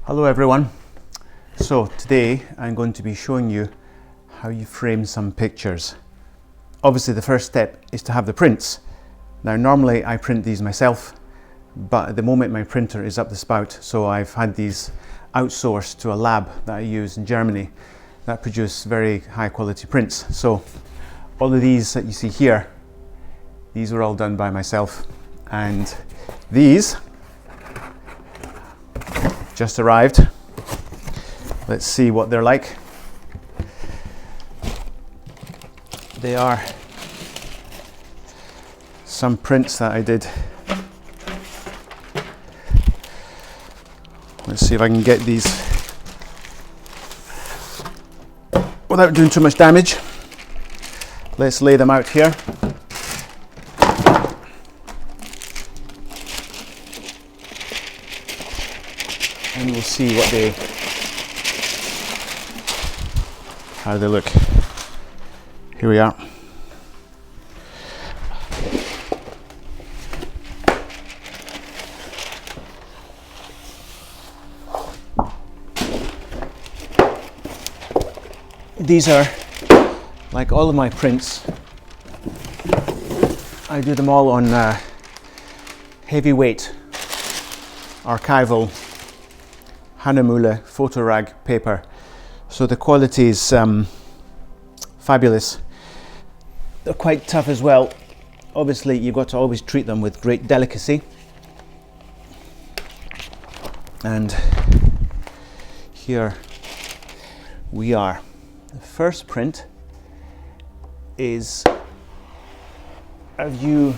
Hello everyone. So today I'm going to be showing you how you frame some pictures. Obviously the first step is to have the prints. Now normally I print these myself, but at the moment my printer is up the spout, so I've had these outsourced to a lab that I use in Germany that produce very high quality prints. So all of these that you see here, these were all done by myself, and these just arrived. Let's see what they're like. They are some prints that I did. Let's see if I can get these without doing too much damage. Let's lay them out here. And we'll see how they look. Here we are. These are like all of my prints. I do them all on heavyweight archival Hahnemühle photo rag paper, so the quality is fabulous. They're quite tough as well. Obviously you've got to always treat them with great delicacy, and here we are. The first print is a view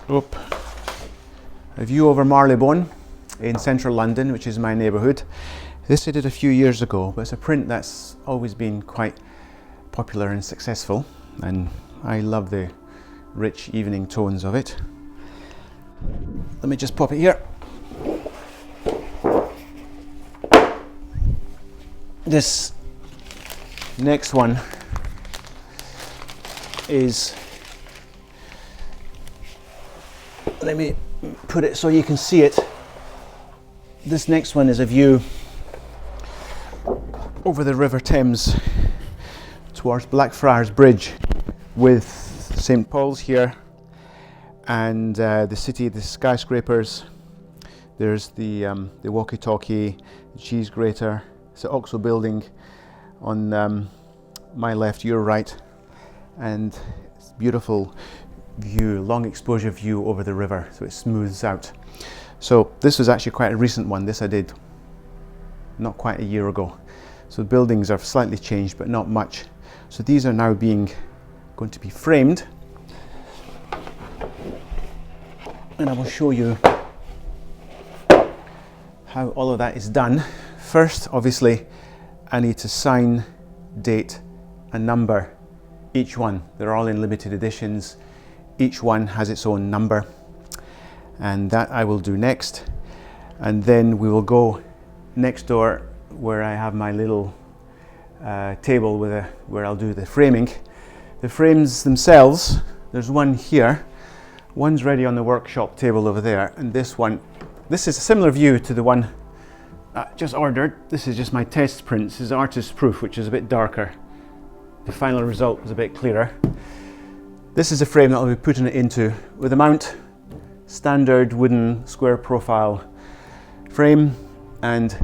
over Marylebone in central London, which is my neighbourhood. This I did a few years ago, but it's a print that's always been quite popular and successful, and I love the rich evening tones of it. Let me just pop it here. This next one is, let me put it so you can see it. This next one is a view over the River Thames towards Blackfriars Bridge, with St Paul's here and the city, the skyscrapers. There's the walkie-talkie, the cheese grater. It's the Oxo building on my left, your right, and it's a beautiful view, long exposure view over the river, so it smooths out. So this was actually quite a recent one. This I did not quite a year ago. So the buildings are slightly changed, but not much. So these are now going to be framed, and I will show you how all of that is done. First, obviously, I need to sign, date, and number each one. They're all in limited editions. Each one has its own number, and that I will do next. And then we will go next door where I have my little table where I'll do the framing. The frames themselves, there's one here. One's ready on the workshop table over there, and this is a similar view to the one I just ordered. This is just my test print. This is artist proof, which is a bit darker. The final result was a bit clearer. This is a frame that I'll be putting it into with a mount, standard wooden square profile frame, and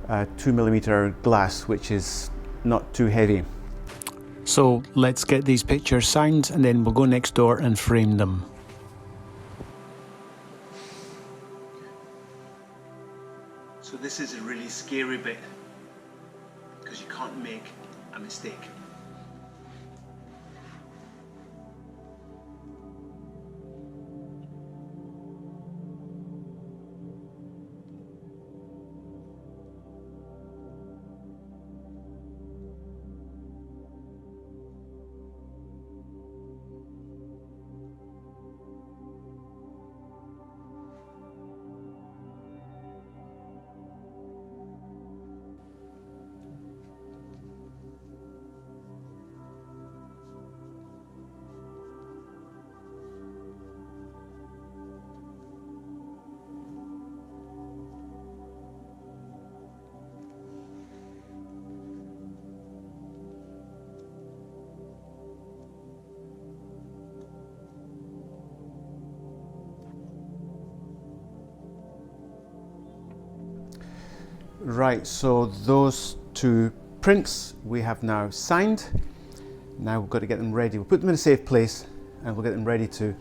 2mm glass, which is not too heavy. So let's get these pictures signed, and then we'll go next door and frame them. So this is a really scary bit, because you can't make a mistake. Right, so those two prints we have now signed. Now we've got to get them ready. We'll put them in a safe place and we'll get them ready to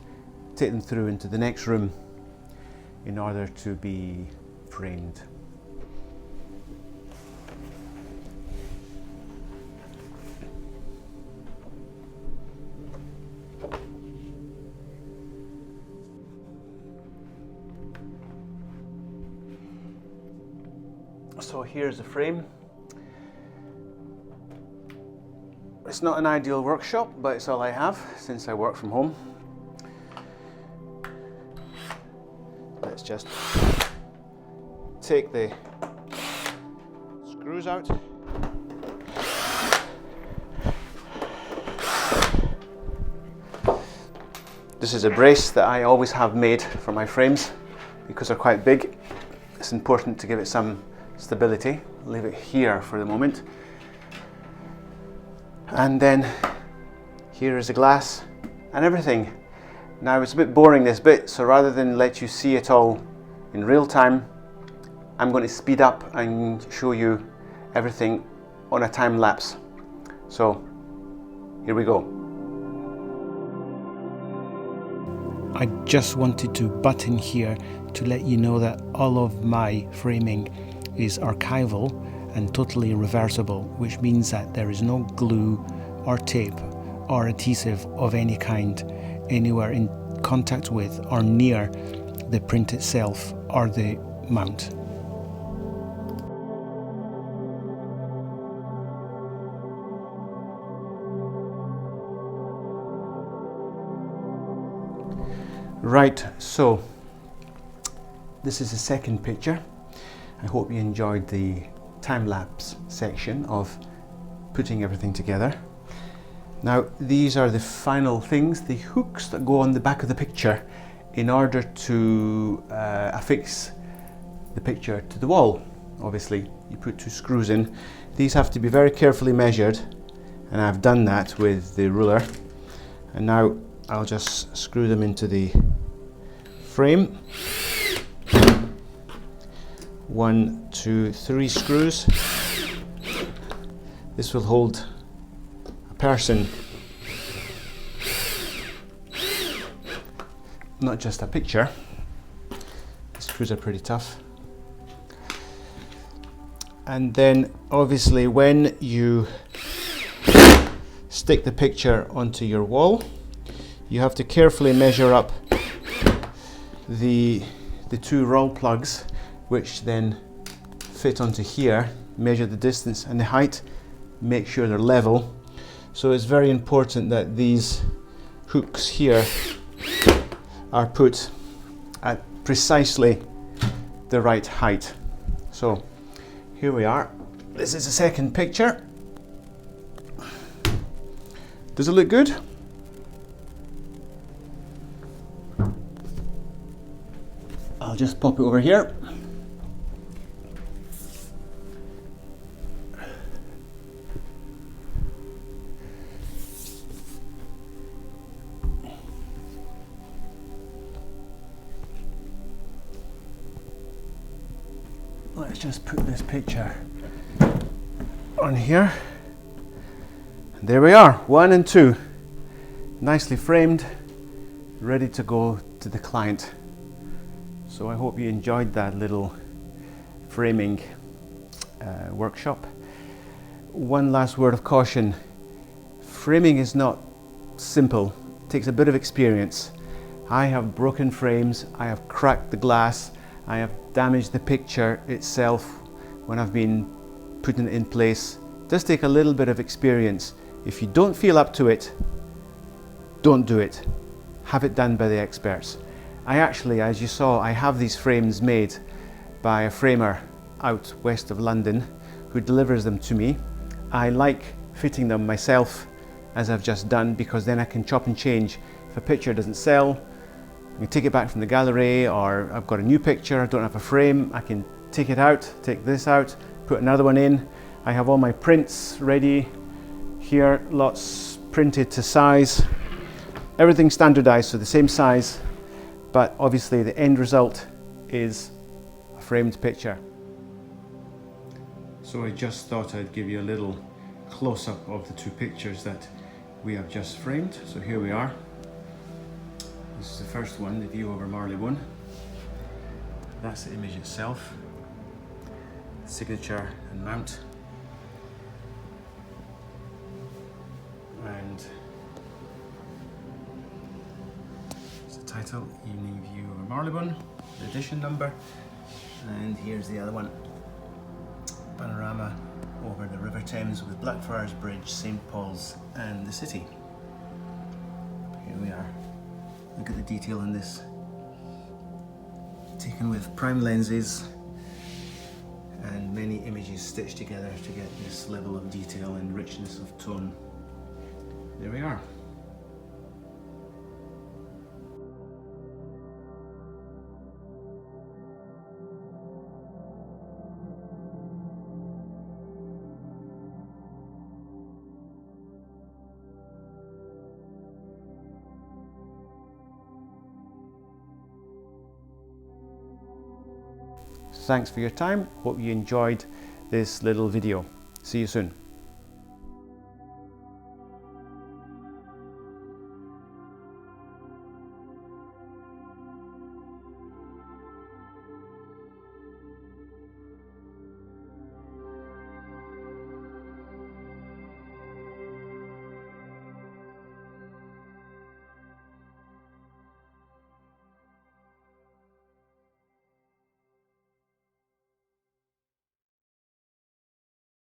take them through into the next room in order to be framed. So here's the frame. It's not an ideal workshop, but it's all I have since I work from home. Let's just take the screws out. This is a brace that I always have made for my frames because they're quite big. It's important to give it some stability. I'll leave it here for the moment. And then here is the glass and everything. Now it's a bit boring this bit, so rather than let you see it all in real time, I'm going to speed up and show you everything on a time lapse. So here we go. I just wanted to butt in here to let you know that all of my framing is archival and totally reversible, which means that there is no glue or tape or adhesive of any kind anywhere in contact with or near the print itself or the mount. Right, so this is the second picture. I hope you enjoyed the time-lapse section of putting everything together. Now these are the final things, the hooks that go on the back of the picture in order to affix the picture to the wall. Obviously you put two screws in. These have to be very carefully measured, and I've done that with the ruler. And now I'll just screw them into the frame. 1, 2, 3 screws. This will hold a person, not just a picture. The screws are pretty tough. And then obviously when you stick the picture onto your wall, you have to carefully measure up the two roll plugs, which then fit onto here. Measure the distance and the height, make sure they're level. So it's very important that these hooks here are put at precisely the right height. So here we are. This is the second picture. Does it look good? I'll just pop it over here. Let's just put this picture on here. And there we are, 1 and 2. Nicely framed, ready to go to the client. So I hope you enjoyed that little framing workshop. One last word of caution. Framing is not simple. It takes a bit of experience. I have broken frames, I have cracked the glass, I have damaged the picture itself when I've been putting it in place. It does take a little bit of experience. If you don't feel up to it, don't do it. Have it done by the experts. I actually, as you saw, I have these frames made by a framer out west of London who delivers them to me. I like fitting them myself, as I've just done, because then I can chop and change. If a picture doesn't sell, I can take it back from the gallery, or I've got a new picture, I don't have a frame, I can take it out, take this out, put another one in. I have all my prints ready here, lots printed to size. Everything standardized, so the same size, but obviously the end result is a framed picture. So I just thought I'd give you a little close-up of the two pictures that we have just framed. So here we are. This is the first one, the view over Marylebone. That's the image itself, signature and mount. And it's the title, Evening View over Marylebone, the edition number. And here's the other one, panorama over the River Thames with Blackfriars Bridge, St Paul's and the city. Here we are. Look at the detail in this. Taken with prime lenses and many images stitched together to get this level of detail and richness of tone. There we are. Thanks for your time. Hope you enjoyed this little video. See you soon.